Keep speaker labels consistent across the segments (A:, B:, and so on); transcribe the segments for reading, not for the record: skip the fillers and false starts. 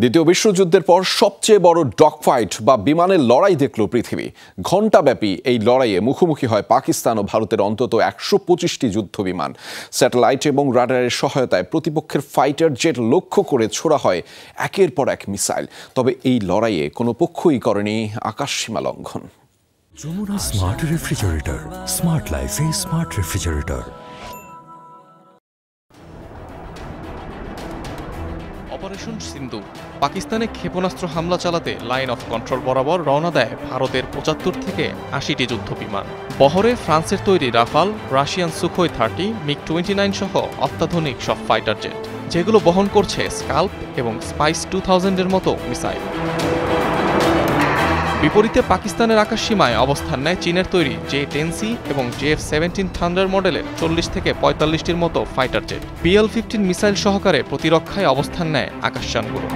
A: দ্বিতীয় বিশ্বযুদ্ধের পর সবচেয়ে বড় ডগফাইট বা বিমানের লড়াই দেখল পৃথিবী। ঘণ্টাব্যাপী এই লড়াইয়ে মুখোমুখি হয় পাকিস্তান ও ভারতের অন্তত ১২৫টি যুদ্ধ বিমান। স্যাটেলাইট এবং রাডারের সহায়তায় প্রতিপক্ষের ফাইটার জেট লক্ষ্য করে ছোড়া হয় একের পর এক মিসাইল। তবে এই লড়াইয়ে কোনো পক্ষই করেনি আকাশসীমা লঙ্ঘন।
B: যমুনা স্মার্ট রেফ্রিজারেটর, স্মার্ট লাইফে স্মার্ট রেফ্রিজারেটর।
C: অপারেশন সিন্ধু পাকিস্তানে ক্ষেপণাস্ত্র হামলা চালাতে লাইন অফ কন্ট্রোল বরাবর রওনা দেয় ভারতের ৭৫ থেকে ৮০টি যুদ্ধ বিমান। বহরে ফ্রান্সের তৈরি রাফাল, রাশিয়ান সুখোই 30, মিগ-29 সহ অত্যাধুনিক সব ফাইটার জেট, যেগুলো বহন করছে স্কাল্প এবং স্পাইস 2000-এর মতো মিসাইল। বিপরীতে পাকিস্তানের আকাশসীমায় অবস্থান নেয় চীনের তৈরি J-10C এবং JF-17 থান্ডার মডেলের 40 থেকে ৪৫টির মতো ফাইটার জেট। PL-15 মিসাইল সহকারে প্রতিরক্ষায় অবস্থান নেয় আকাশযানগুলো।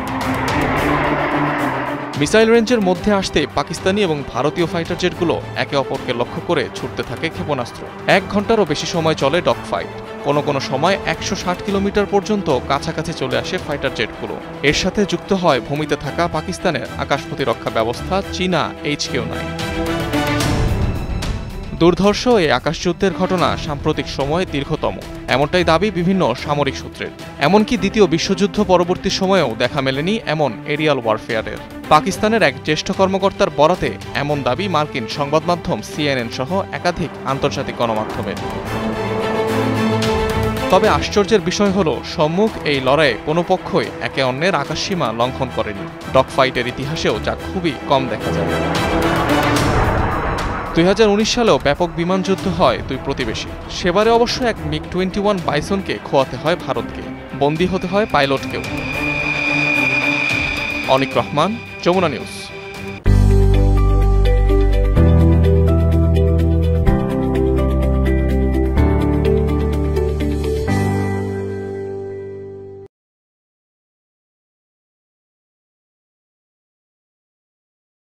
C: মিসাইল রেঞ্জের মধ্যে আসতে পাকিস্তানি এবং ভারতীয় ফাইটার জেটগুলো একে অপরকে লক্ষ্য করে ছুটতে থাকে ক্ষেপণাস্ত্র। ১ ঘণ্টারও বেশি সময় চলে ডগ ফাইট। কোনো সময় ১৬০ কিলোমিটার পর্যন্ত কাছাকাছি চলে আসে ফাইটার জেটগুলো। এর সাথে যুক্ত হয় ভূমিতে থাকা পাকিস্তানের আকাশ প্রতিরক্ষা ব্যবস্থা চীনা HQ-9। দুর্ধর্ষ এই আকাশযুদ্ধের ঘটনা সাম্প্রতিক সময়ে দীর্ঘতম, এমনটাই দাবি বিভিন্ন সামরিক সূত্রের। এমনকি দ্বিতীয় বিশ্বযুদ্ধ পরবর্তী সময়েও দেখা মেলেনি এমন এরিয়াল ওয়ারফেয়ারের। পাকিস্তানের এক জ্যেষ্ঠ কর্মকর্তার বরাতে এমন দাবি মার্কিন সংবাদ মাধ্যম CNN সহ একাধিক আন্তর্জাতিক গণমাধ্যমের। তবে আশ্চর্যের বিষয় হল, সম্মুখ এই লড়াইয়ে কোনো পক্ষই একে অন্যের আকাশসীমা লঙ্ঘন করেনি। ডগ ফাইটের ইতিহাসেও যা খুবই কম দেখা যায়। ২০১৯ সালেও ব্যাপক বিমান যুদ্ধ হয় দুই প্রতিবেশী। সেবারে অবশ্য এক মিগ-21 বাইসনকে খোয়াতে হয় ভারতকে, বন্দী হতে হয় পাইলটকেও। অনিক রহমান, যমুনা নিউজ।